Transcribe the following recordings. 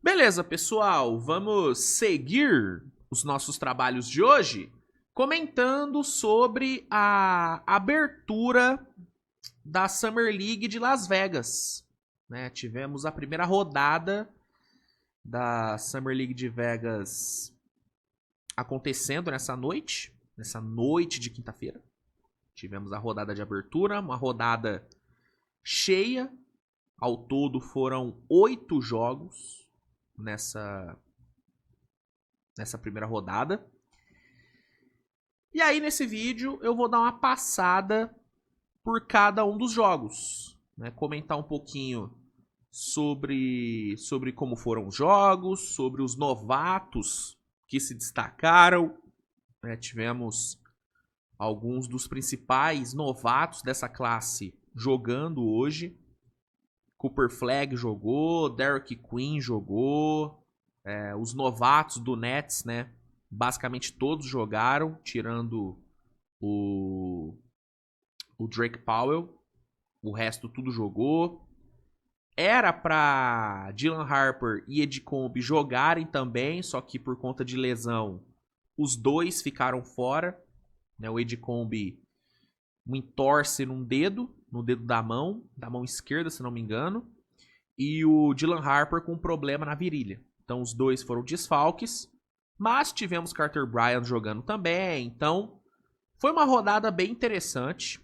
Beleza, pessoal, vamos seguir os nossos trabalhos de hoje comentando sobre a abertura da Summer League de Las Vegas. Tivemos a primeira rodada da Summer League de Vegas acontecendo nessa noite de quinta-feira. Tivemos a rodada de abertura, uma rodada cheia. Ao todo foram 8 jogos nessa primeira rodada. E aí nesse vídeo eu vou dar uma passada por cada um dos jogos, comentar um pouquinho sobre como foram os jogos, sobre os novatos que se destacaram. Tivemos alguns dos principais novatos dessa classe jogando hoje. Cooper Flagg jogou, Derek Queen jogou, os novatos do Nets, basicamente todos jogaram, tirando o Drake Powell, o resto tudo jogou. Era para Dylan Harper e Edicombe jogarem também, só que por conta de lesão, os dois ficaram fora. O Edicombe um entorse no dedo da mão esquerda, se não me engano, e o Dylan Harper com um problema na virilha. Então os dois foram desfalques, mas tivemos Carter Bryant jogando também, então foi uma rodada bem interessante.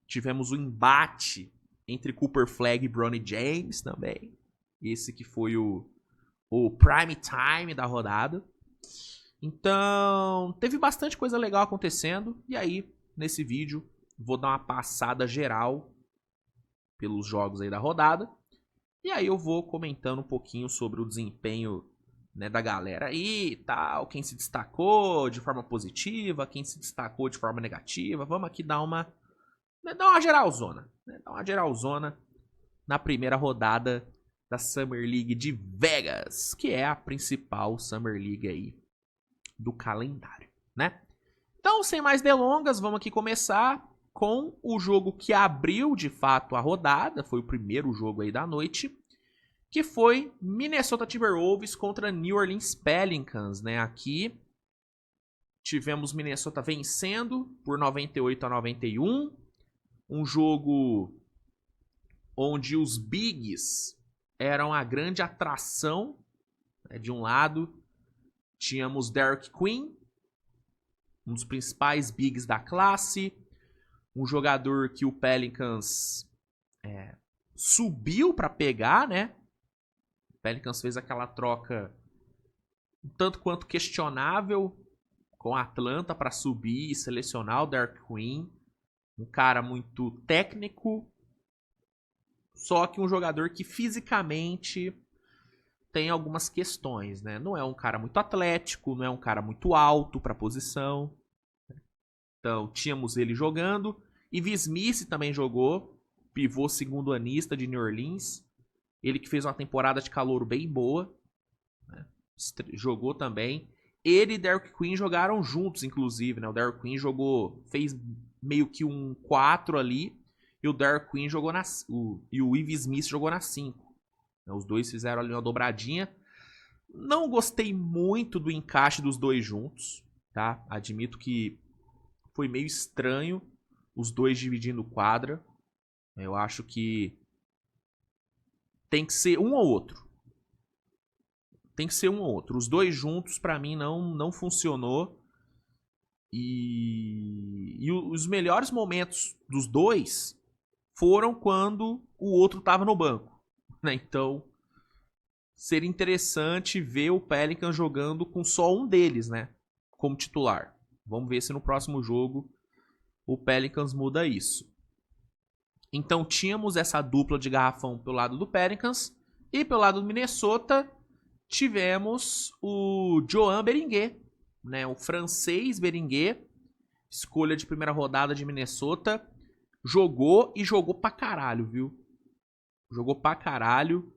Tivemos um embate entre Cooper Flagg e Bronny James também, esse que foi o prime time da rodada. Então teve bastante coisa legal acontecendo, e aí nesse vídeo vou dar uma passada geral pelos jogos aí da rodada. E aí eu vou comentando um pouquinho sobre o desempenho da galera aí e tal. Quem se destacou de forma positiva, quem se destacou de forma negativa. Vamos aqui dar uma geralzona. Dar uma geralzona na primeira rodada da Summer League de Vegas, que é a principal Summer League aí do calendário, Então, sem mais delongas, vamos aqui começar com o jogo que abriu de fato a rodada, foi o primeiro jogo aí da noite, que foi Minnesota Timberwolves contra New Orleans Pelicans, Aqui tivemos Minnesota vencendo por 98-91, um jogo onde os bigs eram a grande atração. De um lado, tínhamos Derek Queen, um dos principais bigs da classe, um jogador que o Pelicans subiu para pegar, O Pelicans fez aquela troca um tanto quanto questionável com a Atlanta para subir e selecionar o Derek Queen. Um cara muito técnico, só que um jogador que fisicamente tem algumas questões, Não é um cara muito atlético, não é um cara muito alto para a posição. Então, tínhamos ele jogando. Ivi Smith também jogou, pivô segundo-anista de New Orleans. Ele que fez uma temporada de calouro bem boa. Jogou também. Ele e Derek Queen jogaram juntos, inclusive. O Derek Queen fez meio que um 4 ali. E o Derek Queen jogou e o Ivi Smith jogou na 5. Os dois fizeram ali uma dobradinha. Não gostei muito do encaixe dos dois juntos, Admito que foi meio estranho os dois dividindo quadra. Eu acho que tem que ser um ou outro. Os dois juntos, pra mim, não funcionou. E os melhores momentos dos dois foram quando o outro tava no banco. Então, seria interessante ver o Pelicans jogando com só um deles, como titular. Vamos ver se no próximo jogo o Pelicans muda isso. Então tínhamos essa dupla de garrafão pelo lado do Pelicans. E pelo lado do Minnesota tivemos o Joan Beringuet, o francês Beringuet, escolha de primeira rodada de Minnesota. Jogou pra caralho, viu? Jogou pra caralho.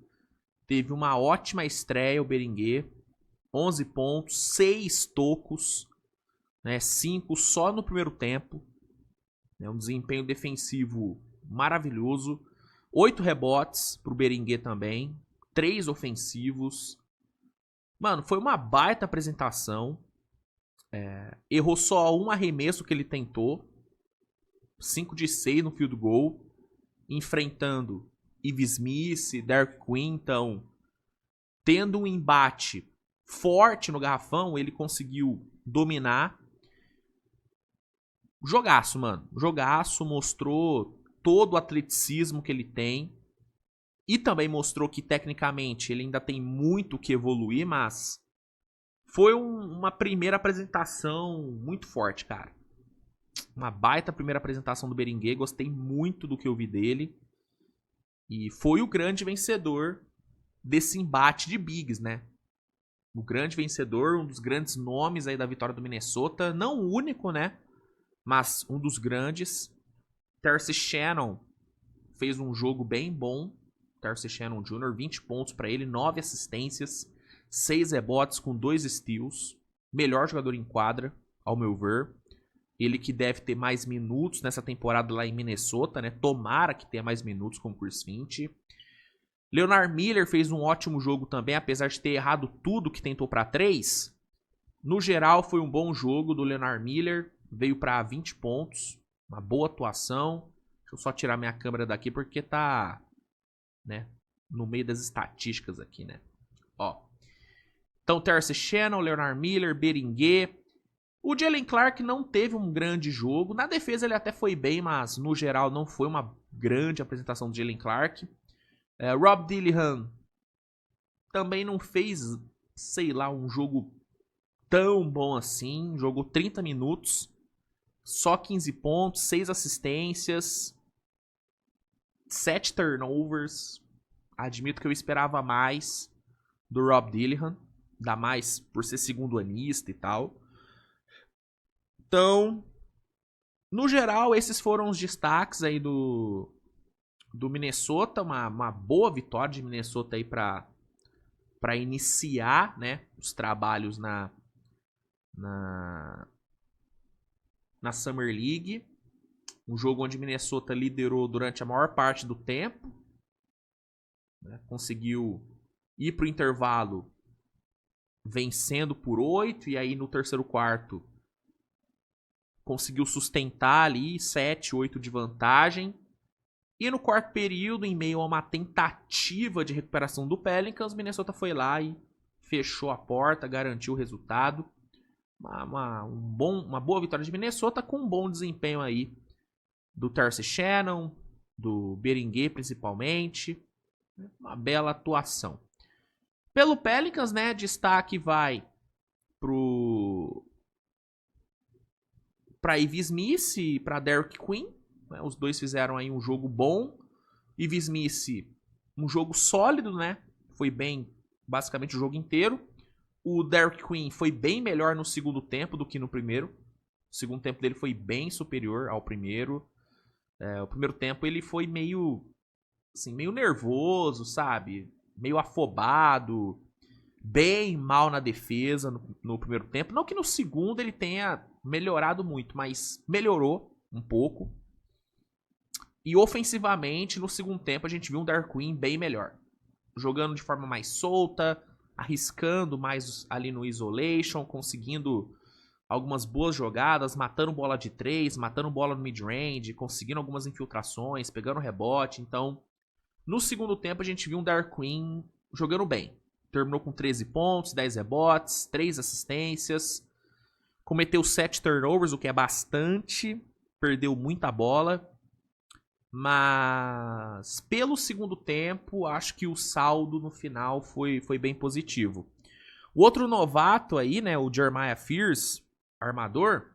Teve uma ótima estreia o Beringuet. 11 pontos, 6 tocos, 5 só no primeiro tempo. Um desempenho defensivo maravilhoso. 8 rebotes pro Beringuet também. 3 ofensivos. Mano, foi uma baita apresentação. Errou só um arremesso que ele tentou. 5 de 6 no field goal. Enfrentando Ives Smith, Derek Queen. Então, tendo um embate forte no garrafão, ele conseguiu dominar. Jogaço, mano. Jogaço, mostrou todo o atleticismo que ele tem. E também mostrou que, tecnicamente, ele ainda tem muito que evoluir, mas foi uma primeira apresentação muito forte, cara. Uma baita primeira apresentação do Berenguer. Gostei muito do que eu vi dele. E foi o grande vencedor desse embate de bigs, né? O grande vencedor, um dos grandes nomes aí da vitória do Minnesota. Não o único, né? Mas um dos grandes. Terce Shannon fez um jogo bem bom. Terce Shannon Jr., 20 pontos para ele, 9 assistências, 6 rebotes com 2 steals. Melhor jogador em quadra, ao meu ver. Ele que deve ter mais minutos nessa temporada lá em Minnesota, né? Tomara que tenha mais minutos com o Chris Finch. Leonard Miller fez um ótimo jogo também, apesar de ter errado tudo que tentou para 3. No geral, foi um bom jogo do Leonard Miller. Veio para 20 pontos. Uma boa atuação. Deixa eu só tirar minha câmera daqui porque tá, né, no meio das estatísticas aqui, né? Ó. Então, Terce Shannon, Leonard Miller, Berenguer. O Jalen Clark não teve um grande jogo. Na defesa ele até foi bem, mas no geral não foi uma grande apresentação do Jalen Clark. Rob Dillingham também não fez, sei lá, um jogo tão bom assim. Jogou 30 minutos, só 15 pontos, 6 assistências, 7 turnovers. Admito que eu esperava mais do Rob Dillingham, ainda mais por ser segundo anista e tal. Então, no geral, esses foram os destaques aí do Minnesota. Uma boa vitória de Minnesota aí para iniciar, né, os trabalhos na Summer League. Um jogo onde Minnesota liderou durante a maior parte do tempo. Né, conseguiu ir para o intervalo vencendo por 8. E aí no terceiro quarto conseguiu sustentar ali 7, 8 de vantagem. E no quarto período, em meio a uma tentativa de recuperação do Pelicans, Minnesota foi lá e fechou a porta, garantiu o resultado. Uma boa vitória de Minnesota com um bom desempenho aí do Terce Shannon, do Berenguer principalmente. Uma bela atuação. Pelo Pelicans, né, destaque vai para Ives Smith e para Derek Queen. Né, os dois fizeram aí um jogo bom. Ives Smith, um jogo sólido, né? Foi bem basicamente o jogo inteiro. O Derek Queen foi bem melhor no segundo tempo do que no primeiro. O segundo tempo dele foi bem superior ao primeiro. O primeiro tempo ele foi meio nervoso, sabe? Meio afobado. Bem mal na defesa no primeiro tempo. Não que no segundo ele tenha melhorado muito, mas melhorou um pouco. E ofensivamente, no segundo tempo, a gente viu um Derek Queen bem melhor. Jogando de forma mais solta, arriscando mais ali no isolation, conseguindo algumas boas jogadas, matando bola de 3, matando bola no mid-range, conseguindo algumas infiltrações, pegando rebote. Então, no segundo tempo, a gente viu um Derek Queen jogando bem. Terminou com 13 pontos, 10 rebotes, 3 assistências. Cometeu 7 turnovers, o que é bastante. Perdeu muita bola. Mas pelo segundo tempo, acho que o saldo no final foi bem positivo. O outro novato aí, né, o Jeremiah Fears, armador,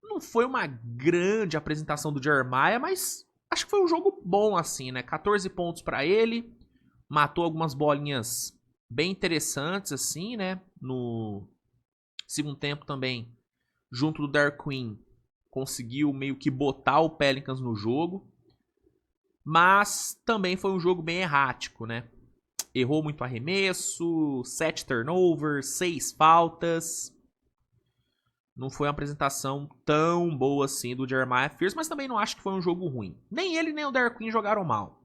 não foi uma grande apresentação do Jeremiah, mas acho que foi um jogo bom assim, né? 14 pontos para ele, matou algumas bolinhas bem interessantes assim, né? No segundo tempo também, junto do Derek Queen, conseguiu meio que botar o Pelicans no jogo. Mas também foi um jogo bem errático, né? Errou muito arremesso, 7 turnovers, 6 faltas. Não foi uma apresentação tão boa assim do Jeremiah Fears, mas também não acho que foi um jogo ruim. Nem ele nem o Derek Queen jogaram mal.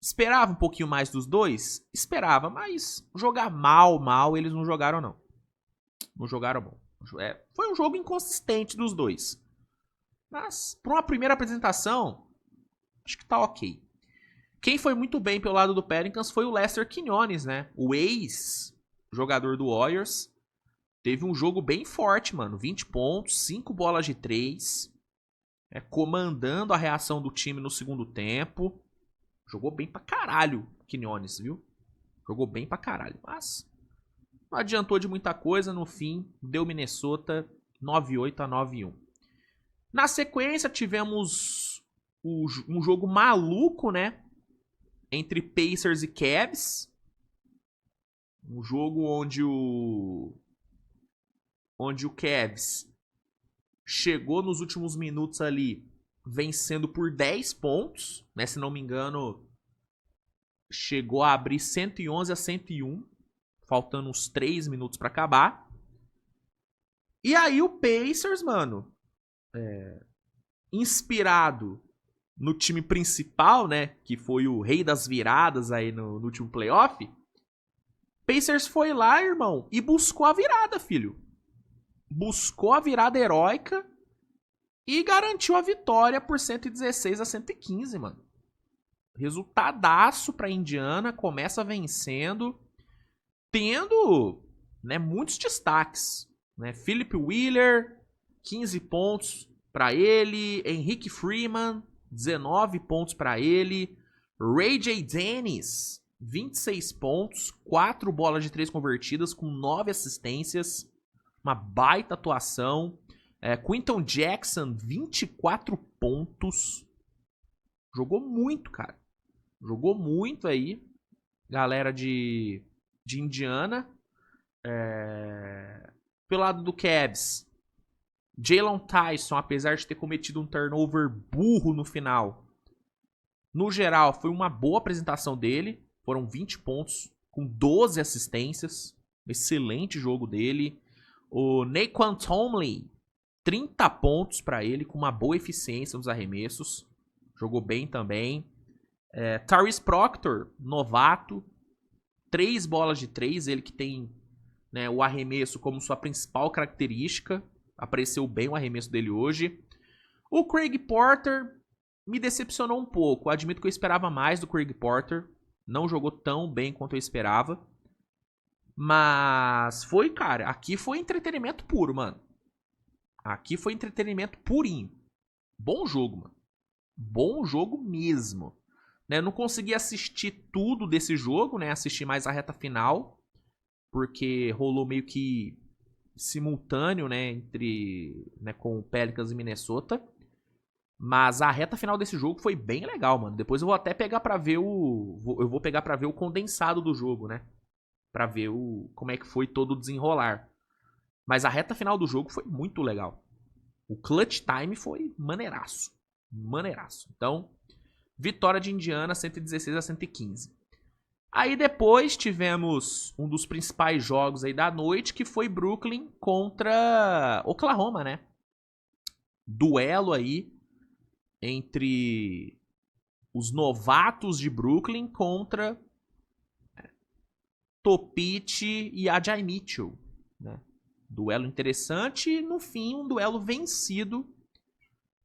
Esperava um pouquinho mais dos dois? Esperava, mas jogar mal, eles não jogaram, não. Não jogaram bom. Foi um jogo inconsistente dos dois. Mas, para uma primeira apresentação, acho que tá ok. Quem foi muito bem pelo lado do Pelicans foi o Lester Quinones, né? O ex-jogador do Warriors. Teve um jogo bem forte, mano. 20 pontos, 5 bolas de 3. Comandando a reação do time no segundo tempo. Jogou bem pra caralho, Quinones, viu? Jogou bem pra caralho. Mas não adiantou de muita coisa. No fim, deu Minnesota 9-8 a 9-1. Na sequência, tivemos um jogo maluco, né? Entre Pacers e Cavs. Um jogo onde o Cavs chegou nos últimos minutos ali vencendo por 10 pontos, né? Se não me engano, chegou a abrir 111 a 101, faltando uns 3 minutos para acabar. E aí o Pacers, mano, inspirado no time principal, né, que foi o rei das viradas aí no último playoff, Pacers foi lá, irmão, e buscou a virada, filho. Buscou a virada heróica e garantiu a vitória por 116 a 115, mano. Resultadaço pra Indiana, começa vencendo, tendo, né, muitos destaques, né? Philip Wheeler, 15 pontos pra ele, Henrique Freeman, 19 pontos pra ele, Ray J. Dennis, 26 pontos, 4 bolas de 3 convertidas com 9 assistências, uma baita atuação. Quinton Jackson, 24 pontos. Jogou muito, cara. Jogou muito aí. Galera de Indiana. Pelo lado do Cavs, Jalen Tyson, apesar de ter cometido um turnover burro no final, no geral, foi uma boa apresentação dele. Foram 20 pontos com 12 assistências. Excelente jogo dele. O Naquan Tomlin, 30 pontos para ele, com uma boa eficiência nos arremessos. Jogou bem também. Tyrese Proctor, novato. 3 bolas de 3. Ele que tem, né, o arremesso como sua principal característica. Apareceu bem o arremesso dele hoje. O Craig Porter me decepcionou um pouco. Admito que eu esperava mais do Craig Porter. Não jogou tão bem quanto eu esperava. Mas foi, cara, aqui foi entretenimento puro, mano. Aqui foi entretenimento purinho. Bom jogo, mano. Bom jogo mesmo. Né, não consegui assistir tudo desse jogo, né? Assisti mais a reta final. Porque rolou meio que simultâneo, né? Com o Pelicans e Minnesota. Mas a reta final desse jogo foi bem legal, mano. Depois eu vou até pegar pra ver eu vou pegar pra ver o condensado do jogo, né? Pra ver como é que foi todo o desenrolar. Mas a reta final do jogo foi muito legal. O clutch time foi maneiraço. Maneiraço. Então, vitória de Indiana, 116 a 115. Aí depois tivemos um dos principais jogos aí da noite, que foi Brooklyn contra Oklahoma, né? Duelo aí entre os novatos de Brooklyn contra Topic e Ajay Mitchell, né? Duelo interessante e, no fim, um duelo vencido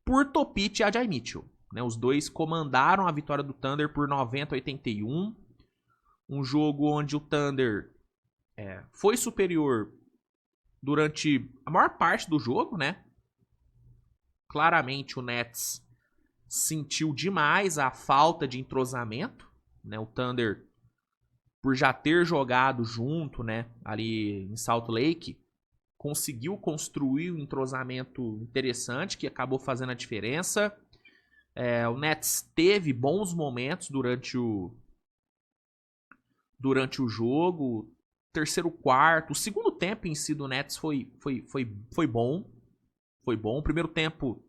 por Topic e Ajay Mitchell, né? Os dois comandaram a vitória do Thunder por 90 a 81. Um jogo onde o Thunder foi superior durante a maior parte do jogo, né? Claramente o Nets sentiu demais a falta de entrosamento, né? O Thunder, por já ter jogado junto, né, ali em Salt Lake, conseguiu construir um entrosamento interessante que acabou fazendo a diferença. O Nets teve bons momentos durante o jogo, terceiro quarto, o segundo tempo em si do Nets foi bom. Foi bom. O primeiro tempo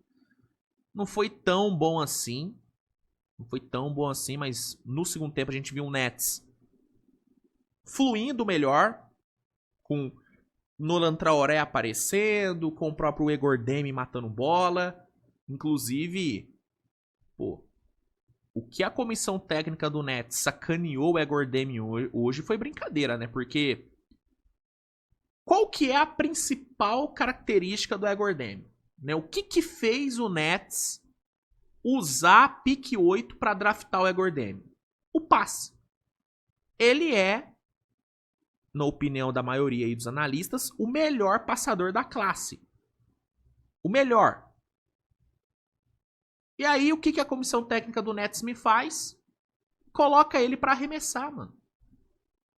não foi tão bom assim. Não foi tão bom assim, mas no segundo tempo a gente viu o Nets fluindo melhor, com Nolan Traoré aparecendo, com o próprio Igor Dame matando bola. Inclusive, pô, o que a comissão técnica do Nets sacaneou o Igor Dame hoje foi brincadeira, né? Porque qual que é a principal característica do Igor Dame? Né? O que fez o Nets usar a pick 8 para draftar o Igor Dame? O passe. Ele é, na opinião da maioria aí dos analistas, o melhor passador da classe. O melhor. E aí, o que a comissão técnica do Nets me faz? Coloca ele pra arremessar, mano.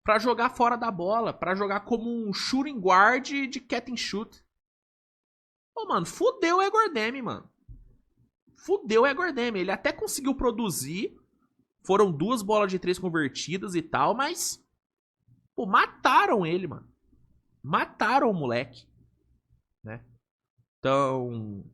Pra jogar fora da bola. Pra jogar como um shooting guard de catch and shoot. Pô, mano, fudeu o Igor Dame, mano. Fudeu o Igor Dame. Ele até conseguiu produzir. Foram 2 bolas de 3 convertidas e tal, mas... Pô, mataram ele, mano. Mataram o moleque. Né? Então...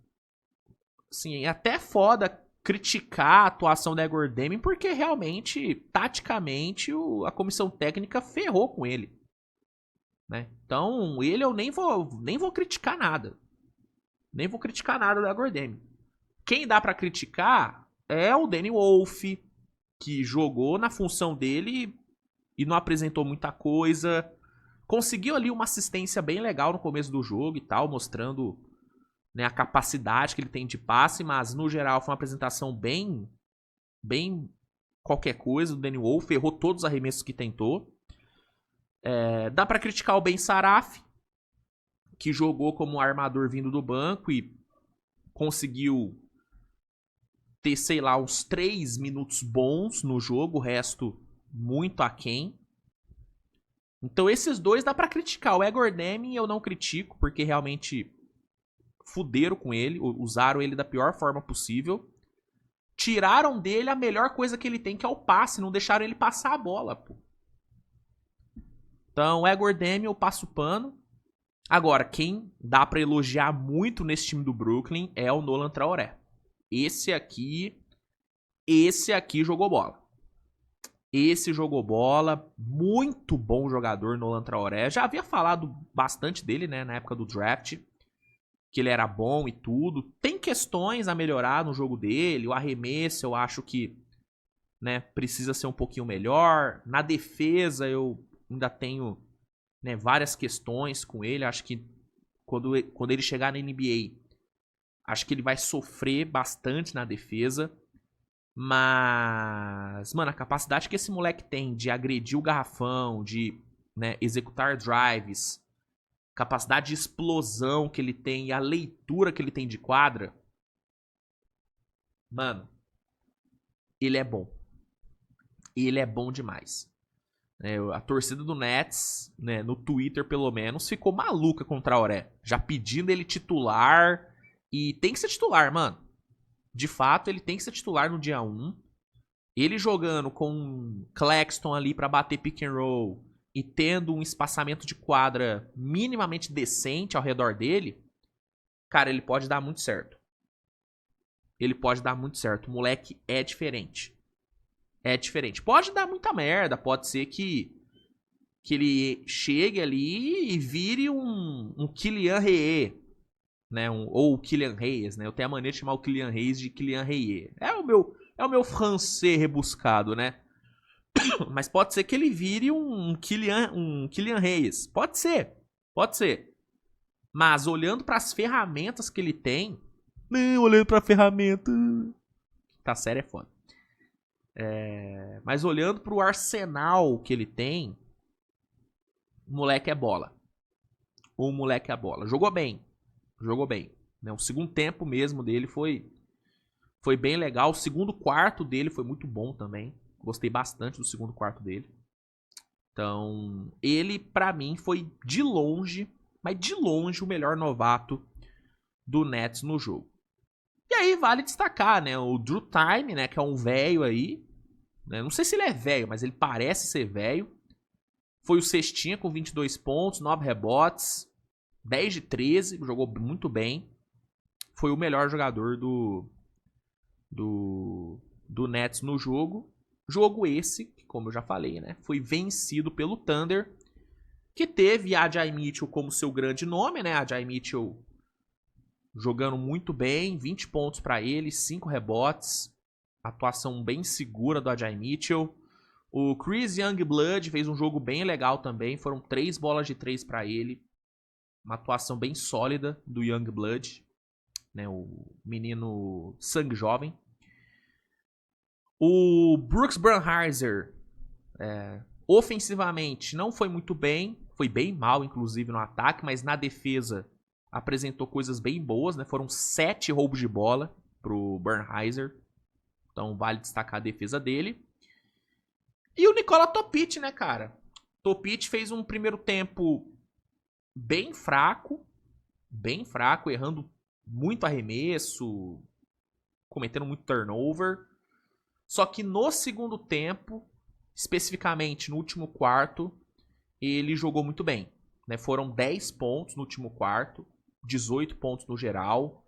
Assim, é até foda criticar a atuação da Igor Dame, porque realmente, taticamente, a comissão técnica ferrou com ele. Né? Então, ele eu nem vou criticar nada. Nem vou criticar nada da Igor Dame. Quem dá pra criticar é o Danny Wolf, que jogou na função dele e não apresentou muita coisa. Conseguiu ali uma assistência bem legal no começo do jogo e tal, mostrando... Né, a capacidade que ele tem de passe, mas no geral foi uma apresentação bem qualquer coisa. O Danny Wolf errou todos os arremessos que tentou. Dá pra criticar o Ben Saraf, que jogou como armador vindo do banco e conseguiu ter, sei lá, uns 3 minutos bons no jogo, o resto muito aquém. Então esses dois dá pra criticar. O Igor Dame eu não critico, porque realmente... fuderam com ele, usaram ele da pior forma possível, tiraram dele a melhor coisa que ele tem, que é o passe, não deixaram ele passar a bola, pô. Então, o Igor Dame eu passo o pano. Agora, quem dá pra elogiar muito nesse time do Brooklyn é o Nolan Traoré. Esse aqui jogou bola. Esse jogou bola, muito bom jogador, Nolan Traoré. Já havia falado bastante dele, né, na época do draft, que ele era bom e tudo. Tem questões a melhorar no jogo dele. O arremesso eu acho que, né, precisa ser um pouquinho melhor. Na defesa eu ainda tenho, né, várias questões com ele. Acho que quando ele chegar na NBA, acho que ele vai sofrer bastante na defesa. Mas, mano, a capacidade que esse moleque tem de agredir o garrafão, de, né, executar drives... capacidade de explosão que ele tem e a leitura que ele tem de quadra. Mano, ele é bom. Ele é bom demais. A torcida do Nets, né, no Twitter pelo menos, ficou maluca com o Traoré. Já pedindo ele titular. E tem que ser titular, mano. De fato, ele tem que ser titular no dia 1. Ele jogando com Claxton ali pra bater pick and roll... e tendo um espaçamento de quadra minimamente decente ao redor dele, cara, ele pode dar muito certo. Ele pode dar muito certo. O moleque é diferente. É diferente. Pode dar muita merda. Pode ser que ele chegue ali e vire um Kylian Reyes, né? Ou o Kylian Reyes, né? Eu tenho a mania de chamar o Kylian Reyes de Kylian Reyes. É o meu francês rebuscado, né? Mas pode ser que ele vire um Kylian Reyes. Pode ser. Pode ser. Mas olhando para as ferramentas que ele tem... olhando para a ferramenta... Tá sério, é foda. Mas olhando para o arsenal que ele tem... O moleque é bola. O moleque é bola. Jogou bem. Jogou bem. O segundo tempo mesmo dele foi bem legal. O segundo quarto dele foi muito bom também. Gostei bastante do segundo quarto dele. Então, ele, pra mim, foi de longe, mas de longe, o melhor novato do Nets no jogo. E aí, vale destacar, né? O Drew Time, né? Que é um velho aí. Né, não sei se ele é velho, mas ele parece ser velho. Foi o cestinha com 22 pontos, 9 rebotes, 10 de 13. Jogou muito bem. Foi o melhor jogador do Nets no jogo. Jogo esse, que como eu já falei, né, foi vencido pelo Thunder, que teve a Jai Mitchell como seu grande nome, né? A Jai Mitchell jogando muito bem, 20 pontos para ele, 5 rebotes. atuação bem segura do Ajay Mitchell. O Chris Youngblood fez um jogo bem legal também. Foram 3 bolas de 3 para ele. Uma atuação bem sólida do Youngblood, né, o menino sangue jovem. O Brooks Brunheiser, ofensivamente, não foi muito bem. Foi bem mal, inclusive, no ataque. Mas na defesa, apresentou coisas bem boas, né? Foram 7 roubos de bola pro Brunheiser. Então, vale destacar a defesa dele. E o Nikola Topic, né, cara? Topic fez um primeiro tempo bem fraco, errando muito arremesso, cometendo muito turnover. Só que no segundo tempo, especificamente no último quarto, ele jogou muito bem, né? Foram 10 pontos no último quarto, 18 pontos no geral.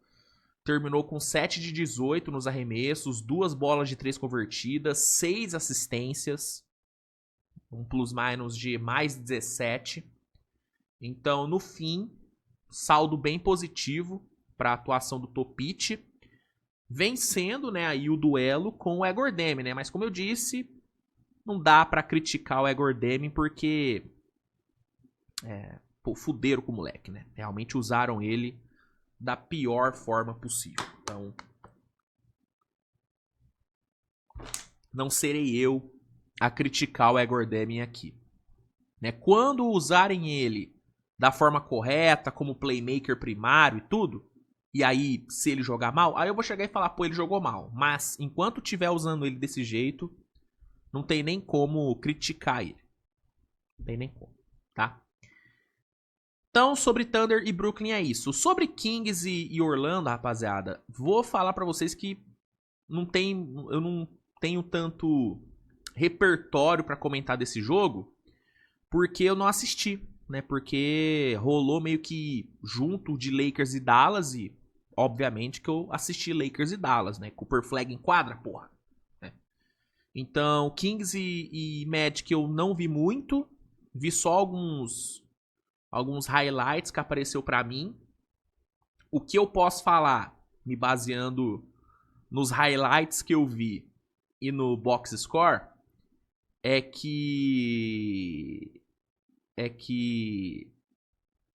Terminou com 7 de 18 nos arremessos, 2 bolas de 3 convertidas, 6 assistências, um plus-minus de mais 17. Então, no fim, saldo bem positivo para a atuação do Topic, vencendo, né, aí o duelo com o Egor Demi, né? Mas como eu disse, não dá para criticar o Egor Demi porque fuderam com o moleque, né? Realmente usaram ele da pior forma possível. Então, não serei eu a criticar o Egor Demi aqui, né? Quando usarem ele da forma correta, como playmaker primário e tudo, e aí, se ele jogar mal, aí eu vou chegar e falar, pô, ele jogou mal. Mas, enquanto tiver usando ele desse jeito, não tem nem como criticar ele. Não tem nem como, tá? Então, sobre Thunder e Brooklyn é isso. Sobre Kings e Orlando, rapaziada, vou falar pra vocês que eu não tenho tanto repertório pra comentar desse jogo, porque eu não assisti, né? Porque rolou meio que junto de Lakers e Dallas e, obviamente, que eu assisti Lakers e Dallas, né? Cooper Flag em quadra, porra. Né? Então, Kings e Magic eu não vi muito. Vi só alguns highlights que apareceu pra mim. O que eu posso falar, me baseando nos highlights que eu vi e no box score, é que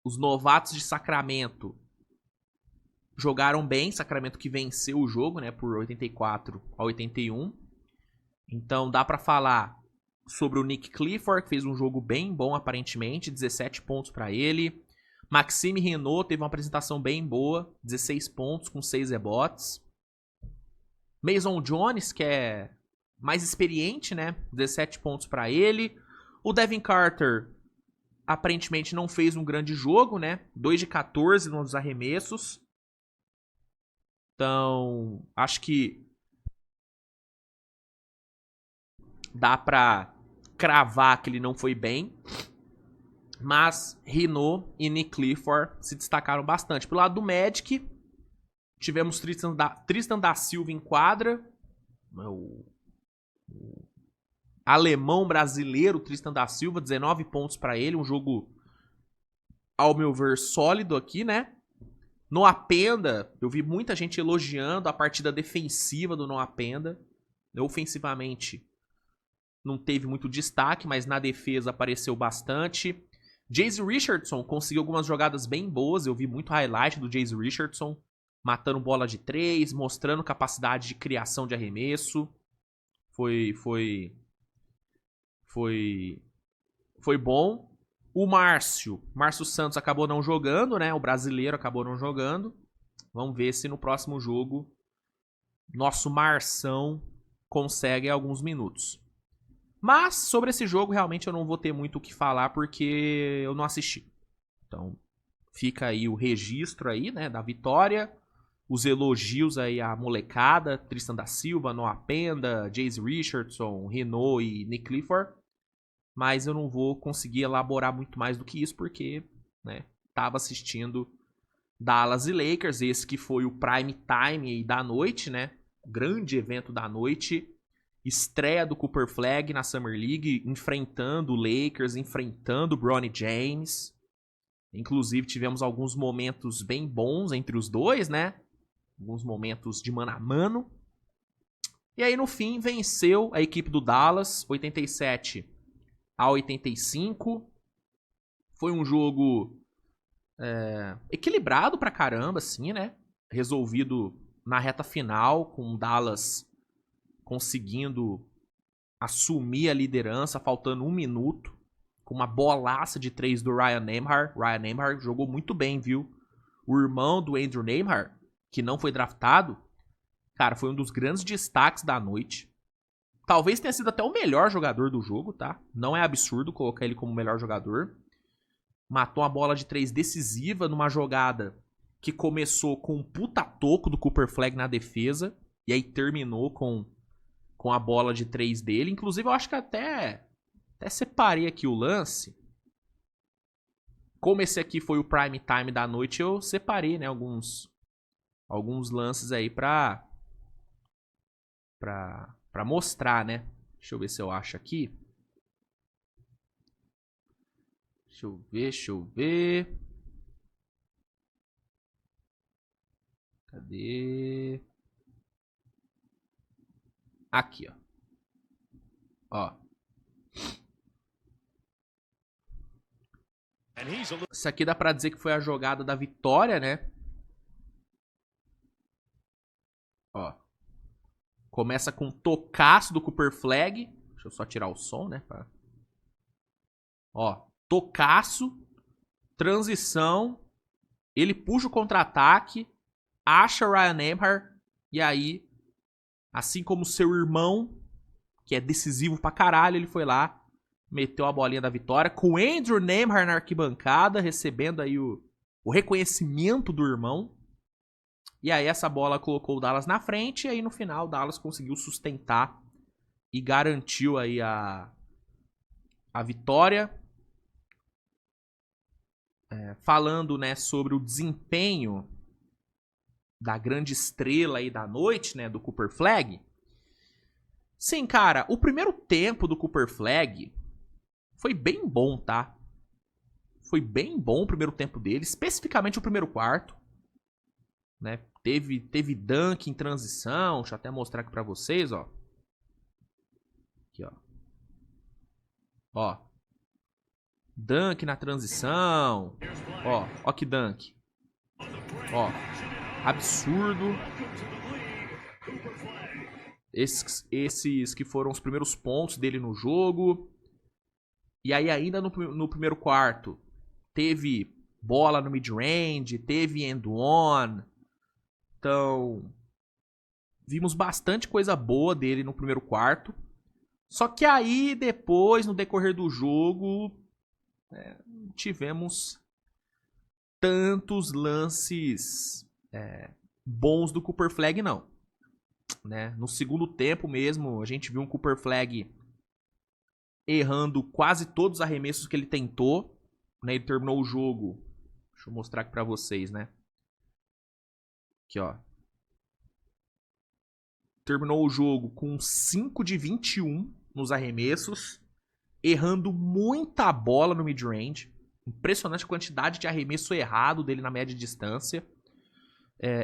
os novatos de Sacramento jogaram bem. Sacramento que venceu o jogo, né, por 84-81. Então dá pra falar sobre o Nick Clifford, que fez um jogo bem bom aparentemente, 17 pontos pra ele. Maxime Renault teve uma apresentação bem boa, 16 pontos com 6 rebotes. Mason Jones, que é mais experiente, né, 17 pontos pra ele. O Devin Carter aparentemente não fez um grande jogo, né? 2 de 14 nos arremessos. Então, acho que dá pra cravar que ele não foi bem. Mas Renault e Nick Clifford se destacaram bastante. Pelo lado do Magic, tivemos Tristan da Silva em quadra. O alemão brasileiro Tristan da Silva, 19 pontos pra ele. Um jogo, ao meu ver, sólido aqui, né? Noah Penda, eu vi muita gente elogiando a partida defensiva do Noah Penda. Ofensivamente, não teve muito destaque, mas na defesa apareceu bastante. Jayce Richardson conseguiu algumas jogadas bem boas. Eu vi muito highlight do Jayce Richardson, matando bola de 3, mostrando capacidade de criação de arremesso. Foi bom. O Márcio Santos acabou não jogando, né? O brasileiro acabou não jogando. Vamos ver se no próximo jogo nosso Marção consegue alguns minutos. Mas sobre esse jogo realmente eu não vou ter muito o que falar porque eu não assisti. Então fica aí o registro aí, né, da vitória. Os elogios aí à molecada, Tristan da Silva, Noah Penda, Jayce Richardson, Renault e Nick Clifford. Mas eu não vou conseguir elaborar muito mais do que isso, porque, né, tava assistindo Dallas e Lakers, esse que foi o prime time aí da noite, né, o grande evento da noite, estreia do Cooper Flag na Summer League, enfrentando o Lakers, enfrentando o Bronny James. Inclusive tivemos alguns momentos bem bons entre os dois, né, alguns momentos de mano a mano. E aí, no fim, venceu a equipe do Dallas, 87-85. Foi um jogo equilibrado pra caramba, assim, né? Resolvido na reta final, com o Dallas conseguindo assumir a liderança, faltando 1 minuto, com uma bolaça de 3 do Ryan Nembhard. Ryan Nembhard jogou muito bem, viu? O irmão do Andrew Nembhard, que não foi draftado, cara, foi um dos grandes destaques da noite. Talvez tenha sido até o melhor jogador do jogo, tá? Não é absurdo colocar ele como o melhor jogador. Matou uma bola de 3 decisiva numa jogada que começou com um puta toco do Cooper Flagg na defesa. E aí terminou com a bola de 3 dele. Inclusive, eu acho que até separei aqui o lance. Como esse aqui foi o prime time da noite, eu separei, né, alguns lances aí pra mostrar, né? Deixa eu ver se eu acho aqui. Deixa eu ver. Cadê? Aqui, ó. Ó. Isso aqui dá pra dizer que foi a jogada da vitória, né? Ó. Começa com um tocaço do Cooper Flagg. Deixa eu só tirar o som, né? Ó. Tocaço. Transição. Ele puxa o contra-ataque. Acha o Ryan Nembhard. E aí, assim como seu irmão, que é decisivo pra caralho, ele foi lá, meteu a bolinha da vitória, com o Andrew Nembhard na arquibancada, recebendo aí o reconhecimento do irmão. E aí essa bola colocou o Dallas na frente, e aí no final o Dallas conseguiu sustentar e garantiu aí a vitória. Falando, né, sobre o desempenho da grande estrela aí da noite, né, do Cooper Flagg. Sim, cara, o primeiro tempo do Cooper Flagg foi bem bom, tá? Foi bem bom o primeiro tempo dele, especificamente o primeiro quarto, né? Teve dunk em transição, deixa eu até mostrar aqui pra vocês, ó. Aqui, ó. Ó. Dunk na transição. Ó que dunk. Ó. Absurdo. Esses que foram os primeiros pontos dele no jogo. E aí ainda no primeiro quarto teve bola no mid-range, teve end-on. Então, vimos bastante coisa boa dele no primeiro quarto. Só que aí depois, no decorrer do jogo, tivemos tantos lances bons do Cooper Flagg, não. Né? No segundo tempo mesmo, a gente viu um Cooper Flagg errando quase todos os arremessos que ele tentou. Né? Ele terminou o jogo. Deixa eu mostrar aqui pra vocês, né? Aqui, ó. Terminou o jogo com 5 de 21 nos arremessos. Errando muita bola no mid-range. Impressionante a quantidade de arremesso errado dele na média distância.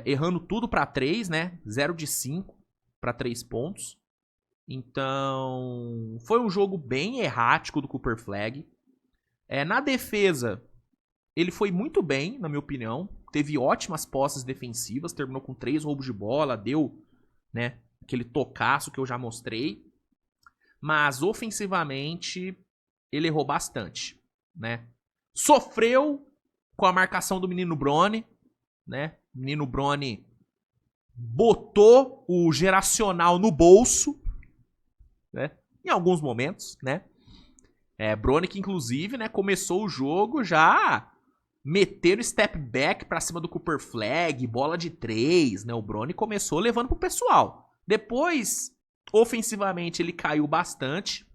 Errando tudo pra 3, né? 0 de 5 pra 3 pontos. Então, foi um jogo bem errático do Cooper Flagg. Na defesa, ele foi muito bem, na minha opinião. Teve ótimas posses defensivas, terminou com 3 roubos de bola, deu, né, aquele tocaço que eu já mostrei. Mas, ofensivamente, ele errou bastante, né? Sofreu com a marcação do menino Bronny, né? O menino Bronny botou o geracional no bolso, né? Em alguns momentos, né? Bronny que, inclusive, né, começou o jogo já metendo step back pra cima do Cooper Flagg, bola de 3, né? O Bronny começou levando pro pessoal. Depois, ofensivamente, ele caiu bastante.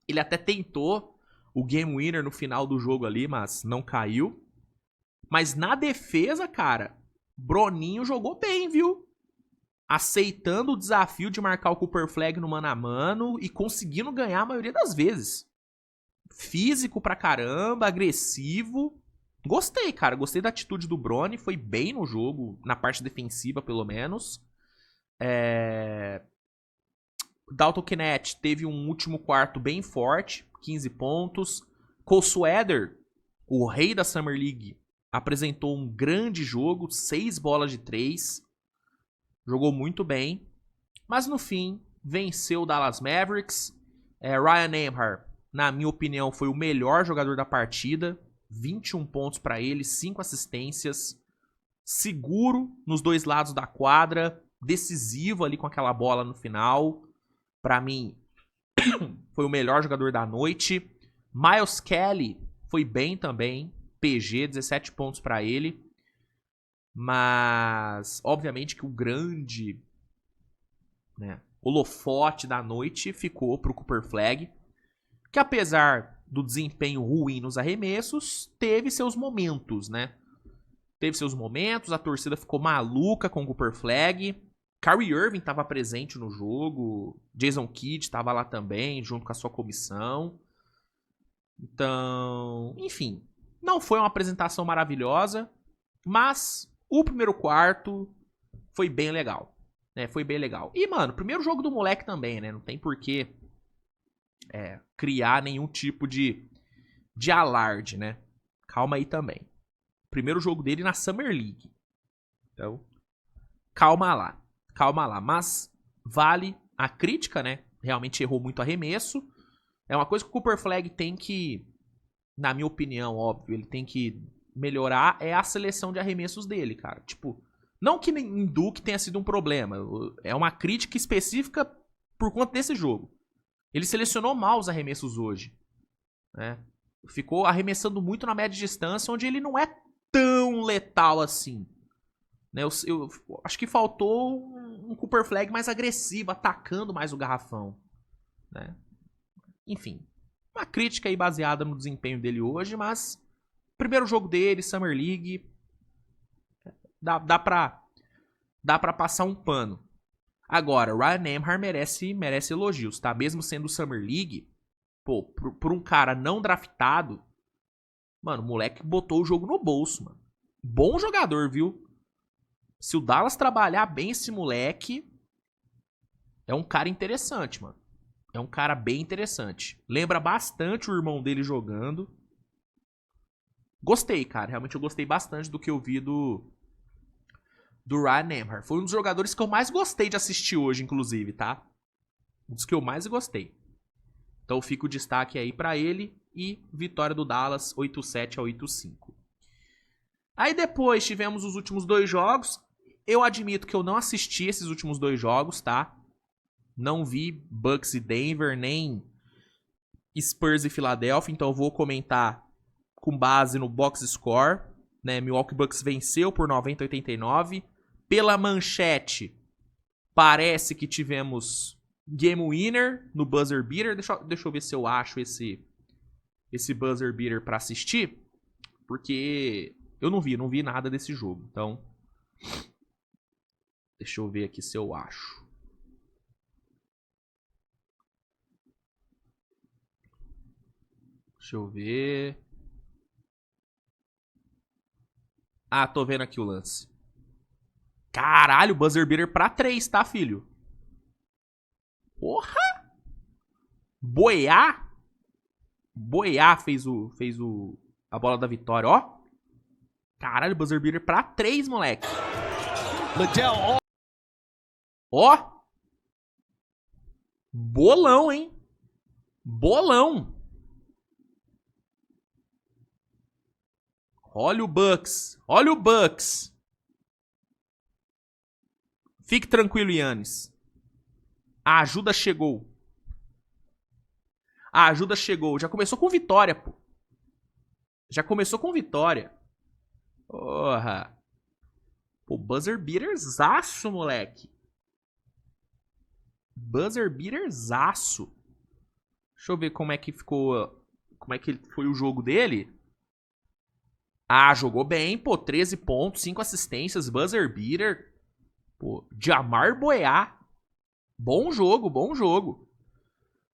Ele até tentou o game winner no final do jogo ali, mas não caiu. Mas na defesa, cara, Broninho jogou bem, viu? Aceitando o desafio de marcar o Cooper Flagg no mano a mano e conseguindo ganhar a maioria das vezes. Físico pra caramba, agressivo. Gostei, cara. Gostei da atitude do Bronny. Foi bem no jogo, na parte defensiva, pelo menos. Dalton Knecht teve um último quarto bem forte, 15 pontos. Cole Sweater, o rei da Summer League, apresentou um grande jogo, 6 bolas de 3. Jogou muito bem. Mas no fim, venceu o Dallas Mavericks. Ryan Nembhard, na minha opinião, foi o melhor jogador da partida. 21 pontos para ele, 5 assistências. Seguro nos dois lados da quadra. Decisivo ali com aquela bola no final. Para mim, foi o melhor jogador da noite. Miles Kelly foi bem também. PG, 17 pontos para ele. Mas, obviamente que o grande holofote da noite ficou pro Cooper Flagg, que apesar do desempenho ruim nos arremessos, teve seus momentos, né? Teve seus momentos, a torcida ficou maluca com o Cooper Flagg. Kyrie Irving estava presente no jogo, Jason Kidd estava lá também, junto com a sua comissão. Então, enfim, não foi uma apresentação maravilhosa, mas o primeiro quarto foi bem legal. Foi bem legal. E, mano, primeiro jogo do moleque também, né? Não tem porquê criar nenhum tipo de alarde, né? Calma aí também. Primeiro jogo dele na Summer League. Então, calma lá. Calma lá. Mas vale a crítica, né? Realmente errou muito arremesso. É uma coisa que o Cooper Flagg tem que, na minha opinião, óbvio, ele tem que melhorar, é a seleção de arremessos dele, cara. Tipo, não que em Duke tenha sido um problema. É uma crítica específica por conta desse jogo. Ele selecionou mal os arremessos hoje. Né? Ficou arremessando muito na média distância, onde ele não é tão letal assim. Né? Eu acho que faltou um Cooper Flagg mais agressivo, atacando mais o garrafão. Né? Enfim, uma crítica aí baseada no desempenho dele hoje, mas primeiro jogo dele, Summer League, dá pra passar um pano. Agora, Ryan Nembhard merece elogios, tá? Mesmo sendo Summer League, pô, por um cara não draftado, mano, o moleque botou o jogo no bolso, mano. Bom jogador, viu? Se o Dallas trabalhar bem esse moleque, é um cara interessante, mano. É um cara bem interessante. Lembra bastante o irmão dele jogando. Gostei, cara. Realmente eu gostei bastante do que eu vi do Ryan Nembhard. Foi um dos jogadores que eu mais gostei de assistir hoje, inclusive, tá? Um dos que eu mais gostei. Então fica o destaque aí pra ele. E vitória do Dallas, 8-7 a 8-5. Aí depois tivemos os últimos dois jogos. Eu admito que eu não assisti esses últimos dois jogos, tá? Não vi Bucks e Denver, nem Spurs e Philadelphia. Então eu vou comentar com base no box score. Né? Milwaukee Bucks venceu por 90-89. Pela manchete, parece que tivemos game winner no buzzer beater. Deixa eu ver se eu acho esse buzzer beater pra assistir. Porque eu não vi nada desse jogo. Então, deixa eu ver aqui se eu acho. Deixa eu ver. Ah, tô vendo aqui o lance. Caralho, buzzer beater pra 3, tá, filho? Porra! Boiá fez a bola da vitória, ó. Caralho, buzzer beater pra 3, moleque. Ó. Bolão, hein? Bolão. Olha o Bucks. Olha o Bucks. Fique tranquilo, Yannis. A ajuda chegou. A ajuda chegou. Já começou com vitória, pô. Já começou com vitória. Porra. Pô, buzzer beaterzaço, moleque. Buzzer beaterzaço. Deixa eu ver como é que ficou. Como é que foi o jogo dele. Ah, jogou bem, pô. 13 pontos, 5 assistências, buzzer beater. Pô, Jamar Boiá. Bom jogo, bom jogo.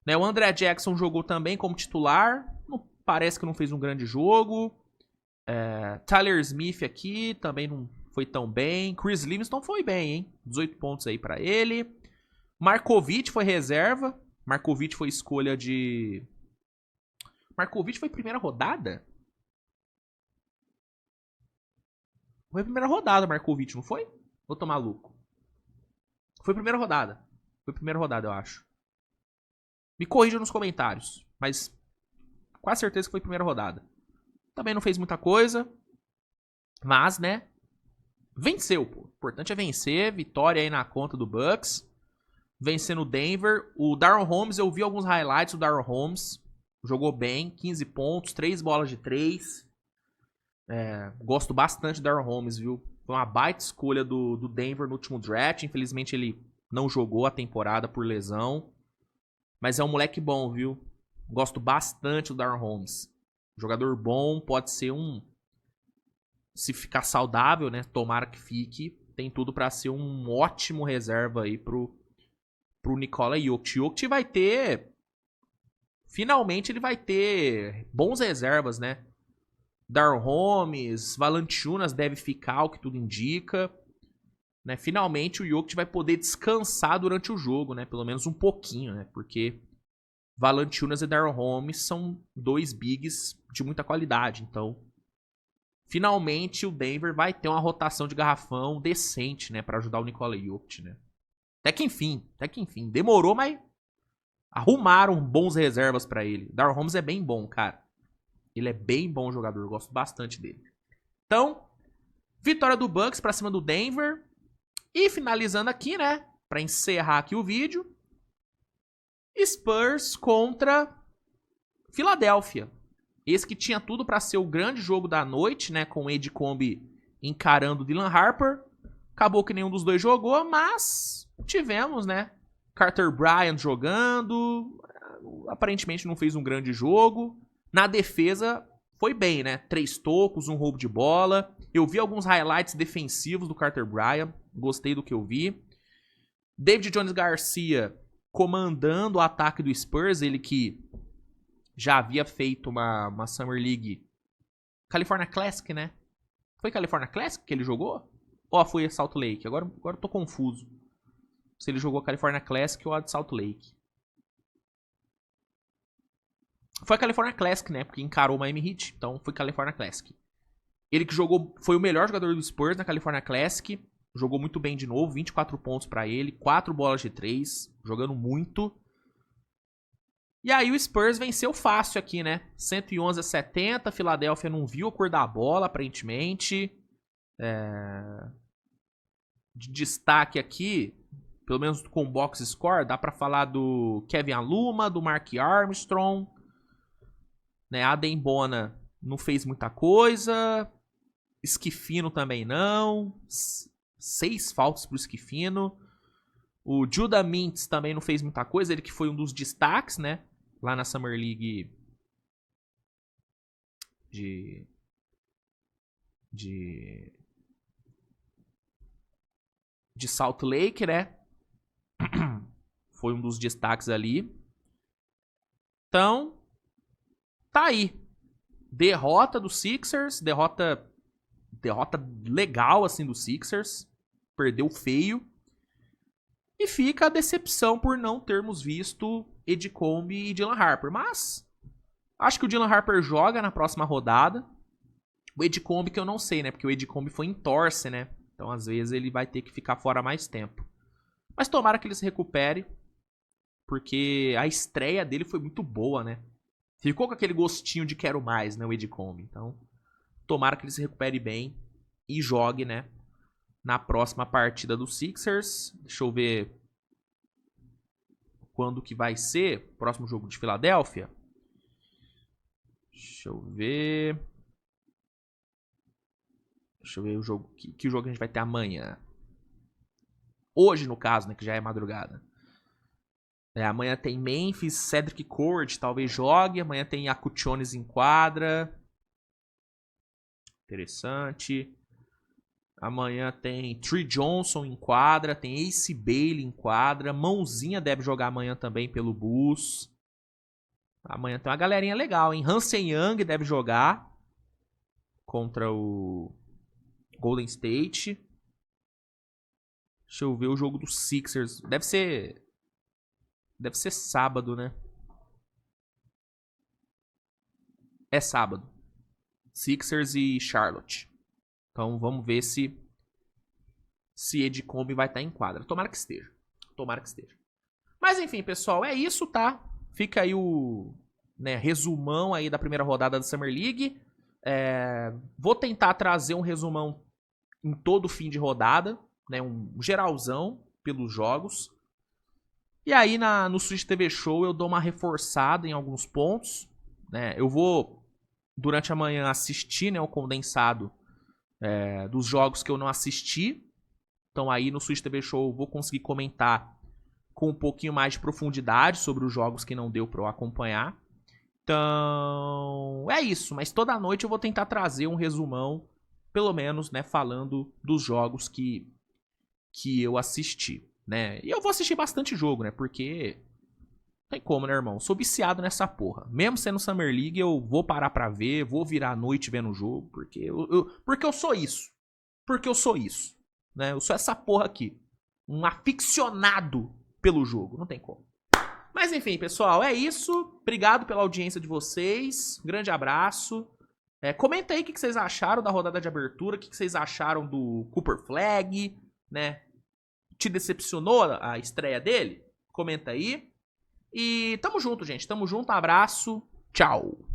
Né, o André Jackson jogou também como titular. Não, parece que não fez um grande jogo. Tyler Smith aqui também não foi tão bem. Chris Livingston foi bem, hein? 18 pontos aí pra ele. Markovic foi reserva. Markovic foi escolha de... Markovic foi primeira rodada? Foi primeira rodada, Markovic, não foi? Ou tô maluco? Foi primeira rodada. Foi primeira rodada, eu acho. Me corrija nos comentários. Mas quase certeza que foi primeira rodada. Também não fez muita coisa. Mas, né? Venceu, pô. O importante é vencer. Vitória aí na conta do Bucks. Vencendo o Denver. O Darren Holmes, eu vi alguns highlights do Darren Holmes. Jogou bem. 15 pontos. 3 bolas de 3. Gosto bastante do Darren Holmes, viu? Foi uma baita escolha do Denver no último draft. Infelizmente ele não jogou a temporada por lesão. Mas é um moleque bom, viu? Gosto bastante do Darren Holmes. Jogador bom, pode ser um... Se ficar saudável, né? Tomara que fique. Tem tudo pra ser um ótimo reserva aí pro Nikola Jokic. Jokic vai ter... Finalmente ele vai ter bons reservas, né? Darren Holmes, Valanciunas deve ficar, o que tudo indica. Né? Finalmente o Jokic vai poder descansar durante o jogo, né? Pelo menos um pouquinho, né? Porque Valanciunas e Darren Holmes são dois bigs de muita qualidade. Então, finalmente o Denver vai ter uma rotação de garrafão decente, né? Pra ajudar o Nikola Jokic, né? Até que enfim. Demorou, mas arrumaram bons reservas pra ele. Darren Holmes é bem bom, cara. Ele é bem bom jogador, eu gosto bastante dele. Então, vitória do Bucks pra cima do Denver. E finalizando aqui, né? Pra encerrar aqui o vídeo. Spurs contra Filadélfia. Esse que tinha tudo pra ser o grande jogo da noite, né? Com o Edgecombe encarando o Dylan Harper. Acabou que nenhum dos dois jogou, mas tivemos, né? Carter Bryant jogando. Aparentemente não fez um grande jogo. Na defesa, foi bem, né? 3 tocos, um roubo de bola. Eu vi alguns highlights defensivos do Carter Bryant. Gostei do que eu vi. David Jones Garcia comandando o ataque do Spurs. Ele que já havia feito uma Summer League California Classic, né? Foi California Classic que ele jogou? Ou foi a Salt Lake? Agora eu tô confuso. Se ele jogou a California Classic ou a de Salt Lake. Foi a California Classic, né? Porque encarou o Miami Heat. Então foi California Classic. Ele que jogou, foi o melhor jogador do Spurs na California Classic. Jogou muito bem de novo. 24 pontos pra ele. 4 bolas de 3. Jogando muito. E aí o Spurs venceu fácil aqui, né? 111-70. Filadélfia não viu a cor da bola, aparentemente. De destaque aqui, pelo menos com box score, dá pra falar do Kevin Aluma, do Mark Armstrong. Né? Adem Bona não fez muita coisa. Schifino também não. 6 faltas pro Schifino. O Judah Mintz também não fez muita coisa. Ele que foi um dos destaques, né? Lá na Summer League de Salt Lake, né? Foi um dos destaques ali. Então, tá aí. Derrota do Sixers. Derrota legal, assim, do Sixers. Perdeu feio. E fica a decepção por não termos visto Edgecombe e Dylan Harper. Mas, acho que o Dylan Harper joga na próxima rodada. O Edgecombe que eu não sei, né? Porque o Edgecombe foi em torce, né? Então, às vezes, ele vai ter que ficar fora mais tempo. Mas tomara que ele se recupere. Porque a estreia dele foi muito boa, né? Ficou com aquele gostinho de quero mais, né? O Edgecombe. Então, tomara que ele se recupere bem e jogue, né? Na próxima partida do Sixers. Deixa eu ver quando que vai ser o próximo jogo de Filadélfia. Deixa eu ver o jogo. Que jogo a gente vai ter amanhã? Hoje, no caso, né? Que já é madrugada. Amanhã tem Memphis, Cedric Cord talvez jogue. Amanhã tem Akutionis em quadra. Interessante. Amanhã tem Tree Johnson em quadra. Tem Ace Bailey em quadra. Mãozinha deve jogar amanhã também pelo Bulls. Amanhã tem uma galerinha legal, hein? Hansen Young deve jogar contra o Golden State. Deixa eu ver o jogo dos Sixers. Deve ser Deve ser sábado, né? É sábado. Sixers e Charlotte. Então vamos ver se Edicombe vai estar em quadra. Tomara que esteja. Tomara que esteja. Mas enfim, pessoal, é isso, tá? Fica aí o resumão aí da primeira rodada da Summer League. Vou tentar trazer um resumão em todo fim de rodada, né? Um geralzão pelos jogos. E aí no Switch TV Show eu dou uma reforçada em alguns pontos, né? Eu vou durante a manhã assistir, né, o condensado dos jogos que eu não assisti. Então aí no Switch TV Show eu vou conseguir comentar com um pouquinho mais de profundidade sobre os jogos que não deu para eu acompanhar. Então é isso, mas toda noite eu vou tentar trazer um resumão, pelo menos, né, falando dos jogos que eu assisti, né? E eu vou assistir bastante jogo, né? Porque não tem como, né, irmão? Sou viciado nessa porra. Mesmo sendo Summer League, eu vou parar pra ver, vou virar a noite vendo o jogo, porque porque eu sou isso. Porque eu sou isso, né? Eu sou essa porra aqui. Um aficionado pelo jogo, não tem como. Mas enfim, pessoal, é isso. Obrigado pela audiência de vocês. Grande abraço. Comenta aí o que vocês acharam da rodada de abertura, o que vocês acharam do Cooper Flag, né? Te decepcionou a estreia dele? Comenta aí. E tamo junto, gente. Tamo junto. Abraço. Tchau.